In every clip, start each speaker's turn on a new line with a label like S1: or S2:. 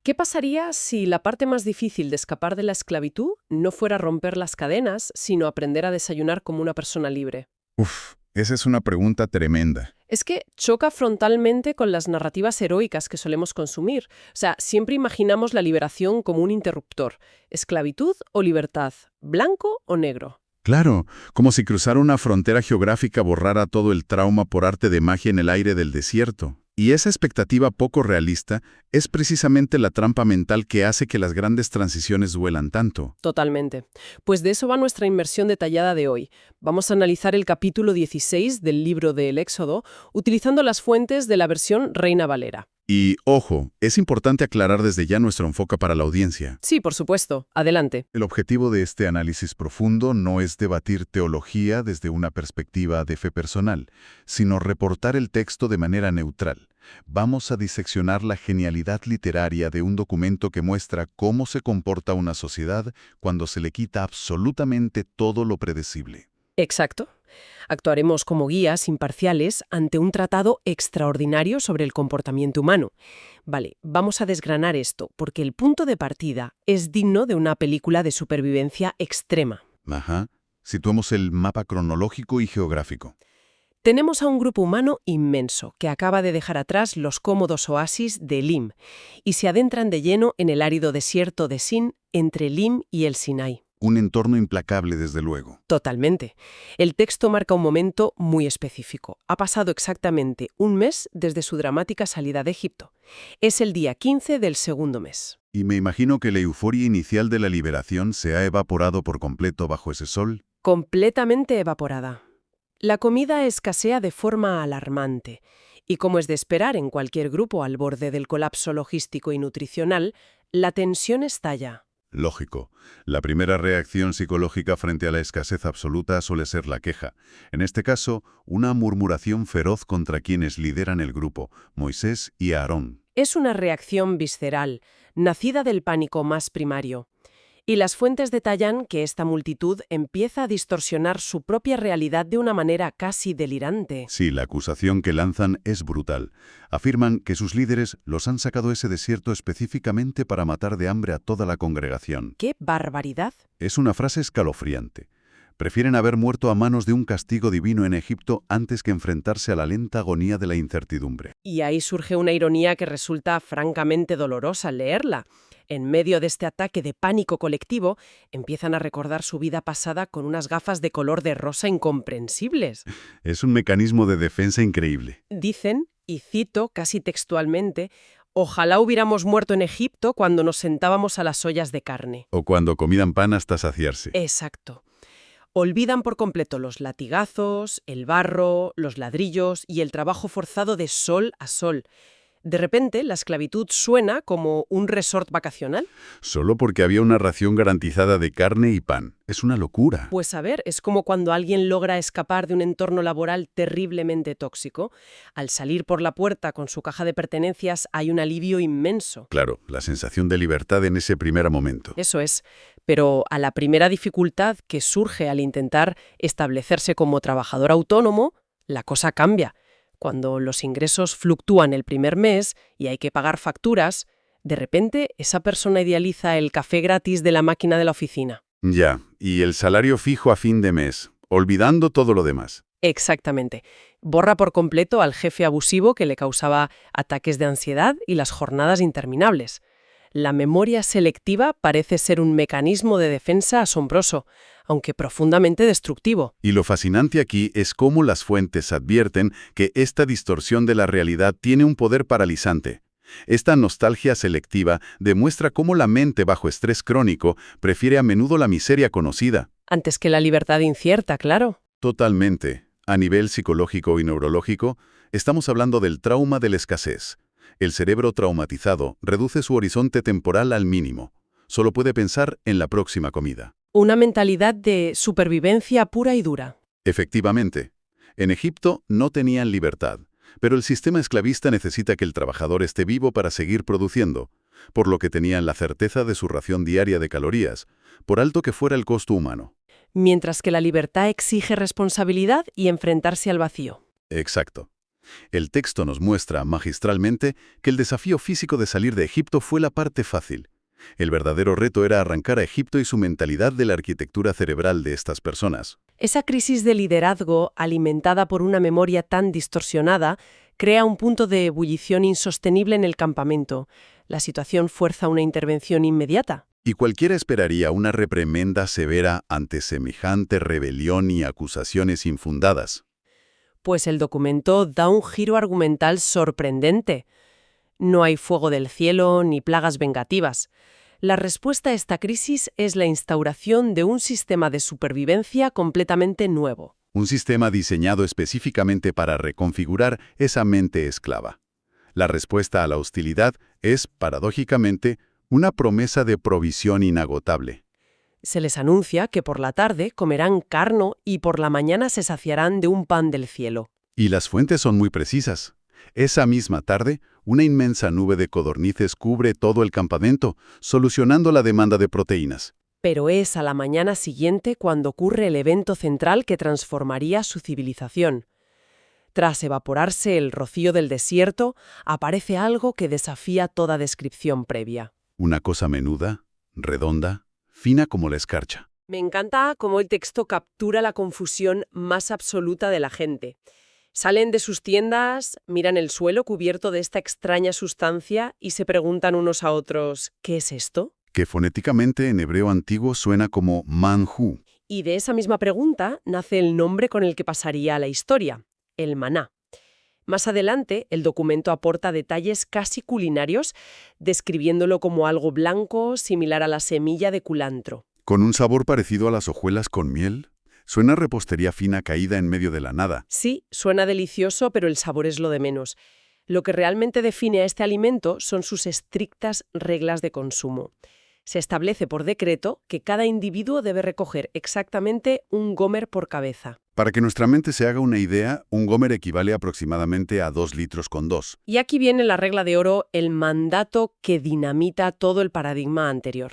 S1: ¿Qué pasaría si la parte más difícil de escapar de la esclavitud no fuera romper las cadenas, sino aprender a desayunar como una persona libre?
S2: Uf, esa es una pregunta tremenda.
S1: Es que choca frontalmente con las narrativas heroicas que solemos consumir. O sea, siempre imaginamos la liberación como un interruptor. ¿Esclavitud o libertad? ¿Blanco o negro?
S2: Claro, como si cruzar una frontera geográfica borrara todo el trauma por arte de magia en el aire del desierto. Y esa expectativa poco realista es precisamente la trampa mental que hace que las grandes transiciones duelan tanto.
S1: Totalmente. Pues de eso va nuestra inmersión detallada de hoy. Vamos a analizar el capítulo 16 del libro del Éxodo, utilizando las fuentes de la versión Reina Valera.
S2: Y, ojo, es importante aclarar desde ya nuestro enfoque para la audiencia.
S1: Sí, por supuesto. Adelante.
S2: El objetivo de este análisis profundo no es debatir teología desde una perspectiva de fe personal, sino reportar el texto de manera neutral. Vamos a diseccionar la genialidad literaria de un documento que muestra cómo se comporta una sociedad cuando se le quita absolutamente todo lo predecible.
S1: Exacto. Actuaremos como guías imparciales ante un tratado extraordinario sobre el comportamiento humano. Vale, vamos a desgranar esto, porque el punto de partida es digno de una película de supervivencia extrema.
S2: Ajá. Situemos el mapa cronológico y geográfico.
S1: Tenemos a un grupo humano inmenso que acaba de dejar atrás los cómodos oasis de Elim y se adentran de lleno en el árido desierto de Sin entre Elim y el Sinai.
S2: Un entorno implacable, desde luego.
S1: Totalmente. El texto marca un momento muy específico. Ha pasado exactamente un mes desde su dramática salida de Egipto. Es el día 15 del segundo mes.
S2: Y me imagino que la euforia inicial de la liberación se ha evaporado por completo bajo ese sol.
S1: Completamente evaporada. La comida escasea de forma alarmante. Y como es de esperar en cualquier grupo al borde del colapso logístico y nutricional, la tensión estalla.
S2: Lógico. La primera reacción psicológica frente a la escasez absoluta suele ser la queja. En este caso, una murmuración feroz contra quienes lideran el grupo, Moisés y Aarón.
S1: Es una reacción visceral, nacida del pánico más primario. Y las fuentes detallan que esta multitud empieza a distorsionar su propia realidad de una manera casi delirante.
S2: Sí, la acusación que lanzan es brutal. Afirman que sus líderes los han sacado a ese desierto específicamente para matar de hambre a toda la congregación.
S1: ¡Qué barbaridad!
S2: Es una frase escalofriante. Prefieren haber muerto a manos de un castigo divino en Egipto antes que enfrentarse a la lenta agonía de la incertidumbre.
S1: Y ahí surge una ironía que resulta francamente dolorosa al leerla. En medio de este ataque de pánico colectivo, empiezan a recordar su vida pasada con unas gafas de color de rosa incomprensibles.
S2: Es un mecanismo de defensa increíble.
S1: Dicen, y cito casi textualmente, «Ojalá hubiéramos muerto en Egipto cuando nos sentábamos a las ollas de carne».
S2: O cuando comían pan hasta saciarse.
S1: Exacto. Olvidan por completo los latigazos, el barro, los ladrillos y el trabajo forzado de sol a sol. De repente, la esclavitud suena como un resort vacacional.
S2: Solo porque había una ración garantizada de carne y pan. Es una locura.
S1: Pues a ver, es como cuando alguien logra escapar de un entorno laboral terriblemente tóxico. Al salir por la puerta con su caja de pertenencias hay un alivio inmenso.
S2: Claro, la sensación de libertad en ese primer momento.
S1: Eso es. Pero a la primera dificultad que surge al intentar establecerse como trabajador autónomo, la cosa cambia. Cuando los ingresos fluctúan el primer mes y hay que pagar facturas, de repente esa persona idealiza el café gratis de la máquina de la oficina.
S2: Ya, y el salario fijo a fin de mes, olvidando todo lo demás.
S1: Exactamente. Borra por completo al jefe abusivo que le causaba ataques de ansiedad y las jornadas interminables. La memoria selectiva parece ser un mecanismo de defensa asombroso, aunque profundamente destructivo.
S2: Y lo fascinante aquí es cómo las fuentes advierten que esta distorsión de la realidad tiene un poder paralizante. Esta nostalgia selectiva demuestra cómo la mente bajo estrés crónico prefiere a menudo la miseria conocida.
S1: Antes que la libertad incierta, claro.
S2: Totalmente. A nivel psicológico y neurológico, estamos hablando del trauma de la escasez. El cerebro traumatizado reduce su horizonte temporal al mínimo. Solo puede pensar en la próxima comida.
S1: Una mentalidad de supervivencia pura y dura.
S2: Efectivamente, en Egipto no tenían libertad, pero el sistema esclavista necesita que el trabajador esté vivo para seguir produciendo, por lo que tenían la certeza de su ración diaria de calorías, por alto que fuera el costo humano.
S1: Mientras que la libertad exige responsabilidad y enfrentarse al vacío.
S2: Exacto. El texto nos muestra magistralmente que el desafío físico de salir de Egipto fue la parte fácil. El verdadero reto era arrancar a Egipto y su mentalidad de la arquitectura cerebral de estas personas.
S1: Esa crisis de liderazgo, alimentada por una memoria tan distorsionada, crea un punto de ebullición insostenible en el campamento. La situación fuerza una intervención inmediata.
S2: Y cualquiera esperaría una reprimenda severa ante semejante rebelión y acusaciones infundadas.
S1: Pues el documento da un giro argumental sorprendente. No hay fuego del cielo ni plagas vengativas. La respuesta a esta crisis es la instauración de un sistema de supervivencia completamente nuevo.
S2: Un sistema diseñado específicamente para reconfigurar esa mente esclava. La respuesta a la hostilidad es, paradójicamente, una promesa de provisión inagotable.
S1: Se les anuncia que por la tarde comerán carne y por la mañana se saciarán de un pan del cielo.
S2: Y las fuentes son muy precisas. Esa misma tarde, una inmensa nube de codornices cubre todo el campamento, solucionando la demanda de proteínas.
S1: Pero es a la mañana siguiente cuando ocurre el evento central que transformaría su civilización. Tras evaporarse el rocío del desierto, aparece algo que desafía toda descripción previa.
S2: Una cosa menuda, redonda, fina como la escarcha.
S1: Me encanta cómo el texto captura la confusión más absoluta de la gente. Salen de sus tiendas, miran el suelo cubierto de esta extraña sustancia y se preguntan unos a otros, ¿qué es esto?
S2: Que fonéticamente en hebreo antiguo suena como manjú.
S1: Y de esa misma pregunta nace el nombre con el que pasaría a la historia, el maná. Más adelante, el documento aporta detalles casi culinarios, describiéndolo como algo blanco, similar a la semilla de culantro.
S2: Con un sabor parecido a las hojuelas con miel. Suena a repostería fina caída en medio de la nada.
S1: Sí, suena delicioso, pero el sabor es lo de menos. Lo que realmente define a este alimento son sus estrictas reglas de consumo. Se establece por decreto que cada individuo debe recoger exactamente un gomer por cabeza.
S2: Para que nuestra mente se haga una idea, un gomer equivale aproximadamente a 2,2 litros.
S1: Y aquí viene la regla de oro, el mandato que dinamita todo el paradigma anterior.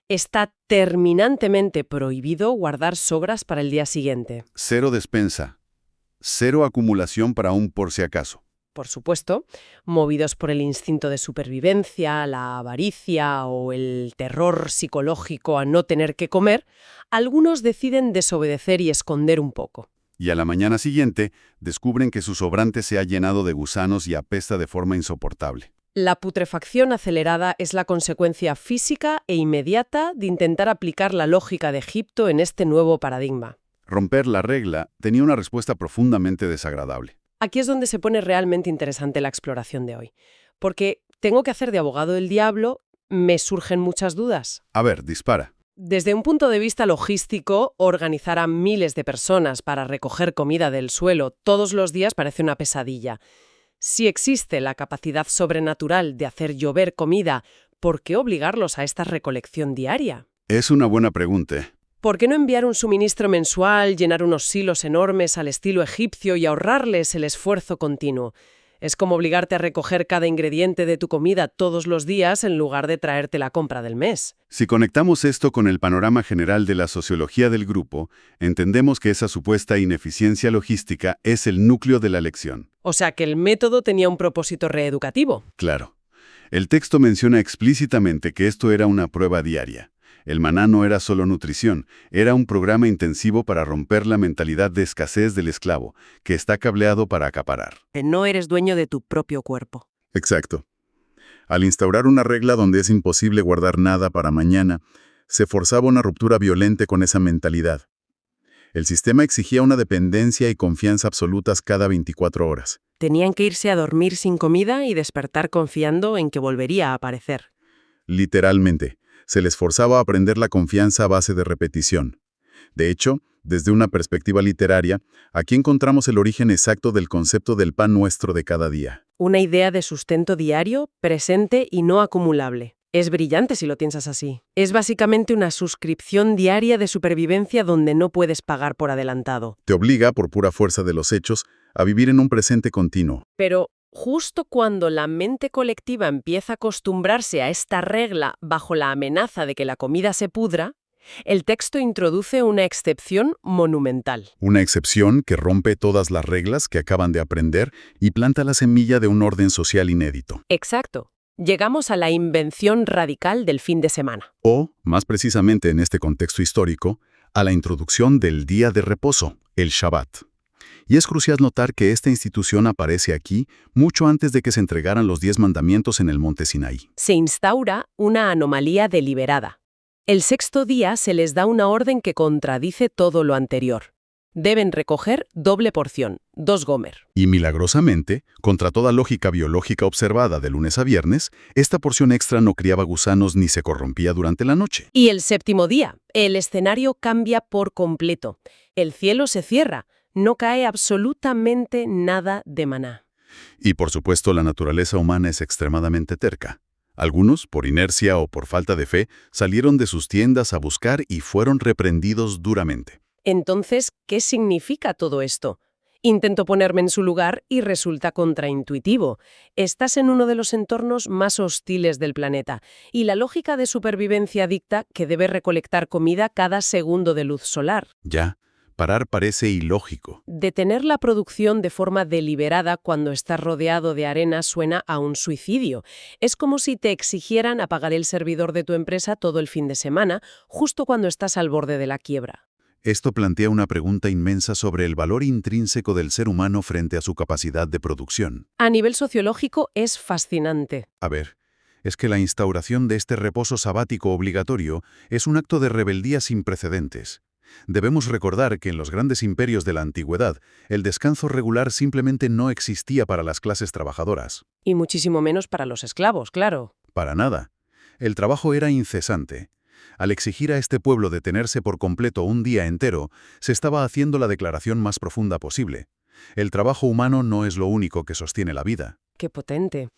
S1: Está terminantemente prohibido guardar sobras para el día siguiente.
S2: 0 despensa. 0 acumulación para un por si acaso.
S1: Por supuesto, movidos por el instinto de supervivencia, la avaricia o el terror psicológico a no tener que comer, algunos deciden desobedecer y esconder un poco.
S2: Y a la mañana siguiente, descubren que su sobrante se ha llenado de gusanos y apesta de forma insoportable.
S1: La putrefacción acelerada es la consecuencia física e inmediata de intentar aplicar la lógica de Egipto en este nuevo paradigma.
S2: Romper la regla tenía una respuesta profundamente desagradable.
S1: Aquí es donde se pone realmente interesante la exploración de hoy. Porque tengo que hacer de abogado del diablo, me surgen muchas dudas.
S2: A ver, dispara.
S1: Desde un punto de vista logístico, organizar a miles de personas para recoger comida del suelo todos los días parece una pesadilla. Si existe la capacidad sobrenatural de hacer llover comida, ¿por qué obligarlos a esta recolección diaria?
S2: Es una buena pregunta.
S1: ¿Por qué no enviar un suministro mensual, llenar unos silos enormes al estilo egipcio y ahorrarles el esfuerzo continuo? Es como obligarte a recoger cada ingrediente de tu comida todos los días en lugar de traerte la compra del mes.
S2: Si conectamos esto con el panorama general de la sociología del grupo, entendemos que esa supuesta ineficiencia logística es el núcleo de la lección.
S1: O sea que el método tenía un propósito reeducativo.
S2: Claro. El texto menciona explícitamente que esto era una prueba diaria. El maná no era solo nutrición, era un programa intensivo para romper la mentalidad de escasez del esclavo, que está cableado para acaparar.
S1: Que no eres dueño de tu propio cuerpo.
S2: Exacto. Al instaurar una regla donde es imposible guardar nada para mañana, se forzaba una ruptura violenta con esa mentalidad. El sistema exigía una dependencia y confianza absolutas cada 24 horas.
S1: Tenían que irse a dormir sin comida y despertar confiando en que volvería a aparecer.
S2: Literalmente. Se les forzaba a aprender la confianza a base de repetición. De hecho, desde una perspectiva literaria, aquí encontramos el origen exacto del concepto del pan nuestro de cada día.
S1: Una idea de sustento diario, presente y no acumulable. Es brillante si lo piensas así. Es básicamente una suscripción diaria de supervivencia donde no puedes pagar por adelantado.
S2: Te obliga, por pura fuerza de los hechos, a vivir en un presente continuo.
S1: Pero justo cuando la mente colectiva empieza a acostumbrarse a esta regla bajo la amenaza de que la comida se pudra, El texto introduce una excepción monumental.
S2: Una excepción que rompe todas las reglas que acaban de aprender y planta la semilla de un orden social inédito.
S1: Exacto. Llegamos a la invención radical del fin de semana.
S2: O, más precisamente en este contexto histórico, a la introducción del día de reposo, el Shabbat. Y es crucial notar que esta institución aparece aquí mucho antes de que se entregaran los 10 mandamientos en el monte Sinaí.
S1: Se instaura una anomalía deliberada. El sexto día se les da una orden que contradice todo lo anterior. Deben recoger doble porción, 2 gomer.
S2: Y milagrosamente, contra toda lógica biológica observada de lunes a viernes, esta porción extra no criaba gusanos ni se corrompía durante la noche.
S1: Y el séptimo día, el escenario cambia por completo. El cielo se cierra, no cae absolutamente nada de maná.
S2: Y por supuesto, la naturaleza humana es extremadamente terca. Algunos, por inercia o por falta de fe, salieron de sus tiendas a buscar y fueron reprendidos duramente.
S1: Entonces, ¿qué significa todo esto? Intento ponerme en su lugar y resulta contraintuitivo. Estás en uno de los entornos más hostiles del planeta y la lógica de supervivencia dicta que debes recolectar comida cada segundo de luz solar.
S2: Ya, parar parece ilógico.
S1: Detener la producción de forma deliberada cuando estás rodeado de arena suena a un suicidio. Es como si te exigieran apagar el servidor de tu empresa todo el fin de semana, justo cuando estás al borde de la quiebra.
S2: Esto plantea una pregunta inmensa sobre el valor intrínseco del ser humano frente a su capacidad de producción.
S1: A nivel sociológico es fascinante.
S2: A ver, es que la instauración de este reposo sabático obligatorio es un acto de rebeldía sin precedentes. Debemos recordar que en los grandes imperios de la antigüedad, el descanso regular simplemente no existía para las clases trabajadoras.
S1: Y muchísimo menos para los esclavos, claro.
S2: Para nada. El trabajo era incesante. Al exigir a este pueblo detenerse por completo un día entero, se estaba haciendo la declaración más profunda posible. El trabajo humano no es lo único que sostiene la vida.
S1: Qué potente.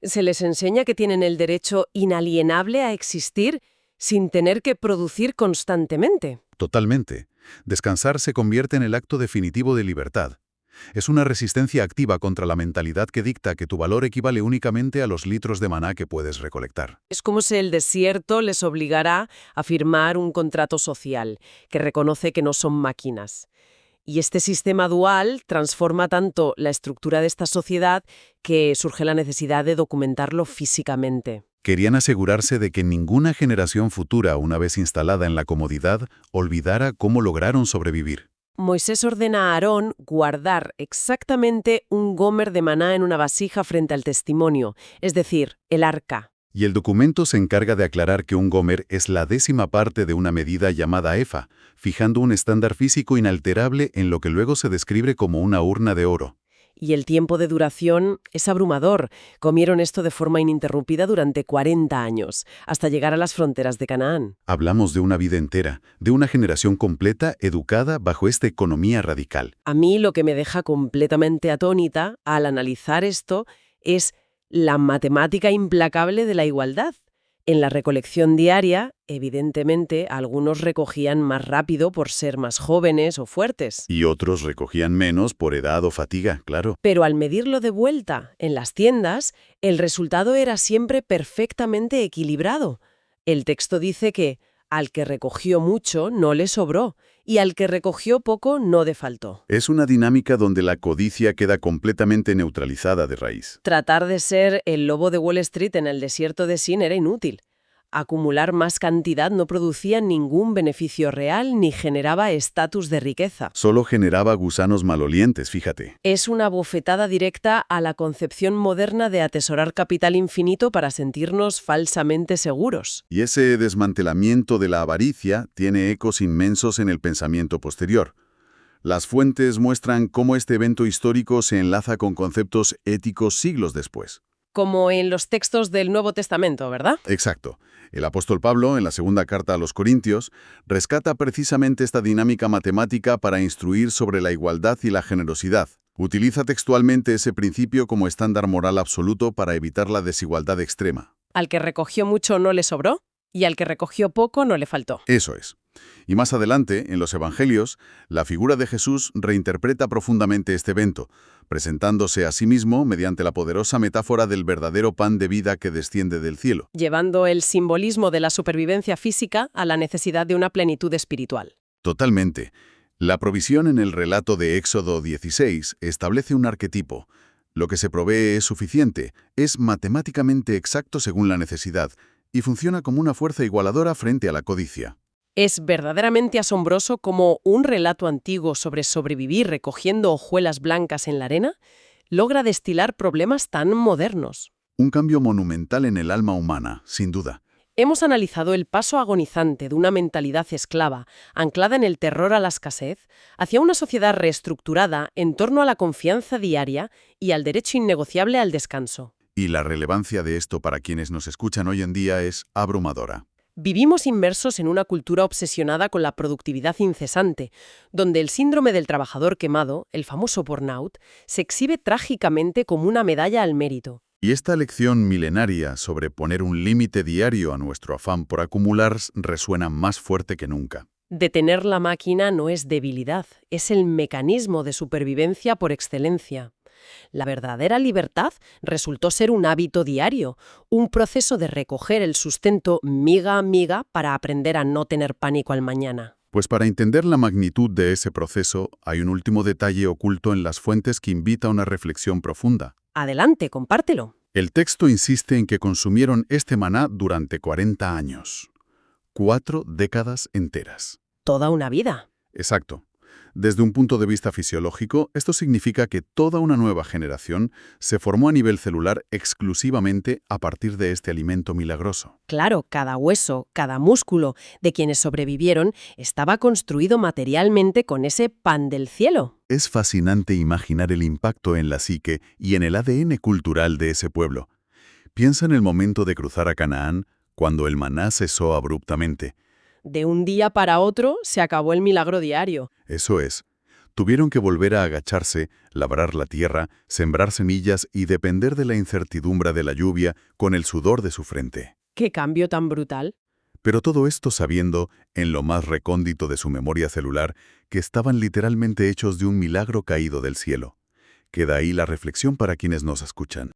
S1: Se les enseña que tienen el derecho inalienable a existir sin tener que producir constantemente.
S2: Totalmente. Descansar se convierte en el acto definitivo de libertad. Es una resistencia activa contra la mentalidad que dicta que tu valor equivale únicamente a los litros de maná que puedes recolectar.
S1: Es como si el desierto les obligara a firmar un contrato social que reconoce que no son máquinas. Y este sistema dual transforma tanto la estructura de esta sociedad que surge la necesidad de documentarlo físicamente.
S2: Querían asegurarse de que ninguna generación futura, una vez instalada en la comodidad, olvidara cómo lograron sobrevivir.
S1: Moisés ordena a Aarón guardar exactamente un gomer de maná en una vasija frente al testimonio, es decir, el arca.
S2: Y el documento se encarga de aclarar que un gomer es la 10ª parte de una medida llamada efa, fijando un estándar físico inalterable en lo que luego se describe como una urna de oro.
S1: Y el tiempo de duración es abrumador. Comieron esto de forma ininterrumpida durante 40 años, hasta llegar a las fronteras de Canaán.
S2: Hablamos de una vida entera, de una generación completa educada bajo esta economía radical.
S1: A mí lo que me deja completamente atónita al analizar esto es la matemática implacable de la igualdad. En la recolección diaria, evidentemente, algunos recogían más rápido por ser más jóvenes o fuertes.
S2: Y otros recogían menos por edad o fatiga, claro.
S1: Pero al medirlo de vuelta en las tiendas, el resultado era siempre perfectamente equilibrado. El texto dice que al que recogió mucho no le sobró y al que recogió poco no le faltó.
S2: Es una dinámica donde la codicia queda completamente neutralizada de raíz.
S1: Tratar de ser el lobo de Wall Street en el desierto de Sin era inútil. Acumular más cantidad no producía ningún beneficio real ni generaba estatus de riqueza.
S2: Solo generaba gusanos malolientes, fíjate.
S1: Es una bofetada directa a la concepción moderna de atesorar capital infinito para sentirnos falsamente seguros.
S2: Y ese desmantelamiento de la avaricia tiene ecos inmensos en el pensamiento posterior. Las fuentes muestran cómo este evento histórico se enlaza con conceptos éticos siglos después.
S1: Como en los textos del Nuevo Testamento, ¿verdad?
S2: Exacto. El apóstol Pablo, en la segunda carta a los Corintios, rescata precisamente esta dinámica matemática para instruir sobre la igualdad y la generosidad. Utiliza textualmente ese principio como estándar moral absoluto para evitar la desigualdad extrema.
S1: Al que recogió mucho no le sobró y al que recogió poco no le faltó.
S2: Eso es. Y más adelante, en los Evangelios, la figura de Jesús reinterpreta profundamente este evento, presentándose a sí mismo mediante la poderosa metáfora del verdadero pan de vida que desciende del cielo.
S1: Llevando el simbolismo de la supervivencia física a la necesidad de una plenitud espiritual.
S2: Totalmente. La provisión en el relato de Éxodo 16 establece un arquetipo. Lo que se provee es suficiente, es matemáticamente exacto según la necesidad, y funciona como una fuerza igualadora frente a la codicia.
S1: Es verdaderamente asombroso cómo un relato antiguo sobre sobrevivir recogiendo hojuelas blancas en la arena logra destilar problemas tan modernos.
S2: Un cambio monumental en el alma humana, sin duda.
S1: Hemos analizado el paso agonizante de una mentalidad esclava, anclada en el terror a la escasez, hacia una sociedad reestructurada en torno a la confianza diaria y al derecho innegociable al descanso.
S2: Y la relevancia de esto para quienes nos escuchan hoy en día es abrumadora.
S1: Vivimos inmersos en una cultura obsesionada con la productividad incesante, donde el síndrome del trabajador quemado, el famoso burnout, se exhibe trágicamente como una medalla al mérito.
S2: Y esta lección milenaria sobre poner un límite diario a nuestro afán por acumular resuena más fuerte que nunca.
S1: Detener la máquina no es debilidad, es el mecanismo de supervivencia por excelencia. La verdadera libertad resultó ser un hábito diario, un proceso de recoger el sustento miga a miga para aprender a no tener pánico al mañana.
S2: Pues para entender la magnitud de ese proceso, hay un último detalle oculto en las fuentes que invita a una reflexión profunda.
S1: Adelante, compártelo.
S2: El texto insiste en que consumieron este maná durante 40 años. 4 décadas enteras.
S1: Toda una vida.
S2: Exacto. Desde un punto de vista fisiológico, esto significa que toda una nueva generación se formó a nivel celular exclusivamente a partir de este alimento milagroso.
S1: Claro, cada hueso, cada músculo de quienes sobrevivieron estaba construido materialmente con ese pan del cielo.
S2: Es fascinante imaginar el impacto en la psique y en el ADN cultural de ese pueblo. Piensa en el momento de cruzar a Canaán, cuando el maná cesó abruptamente.
S1: De un día para otro se acabó el milagro diario.
S2: Eso es. Tuvieron que volver a agacharse, labrar la tierra, sembrar semillas y depender de la incertidumbre de la lluvia con el sudor de su frente.
S1: ¡Qué cambio tan brutal!
S2: Pero todo esto sabiendo, en lo más recóndito de su memoria celular, que estaban literalmente hechos de un milagro caído del cielo. Queda ahí la reflexión para quienes nos escuchan.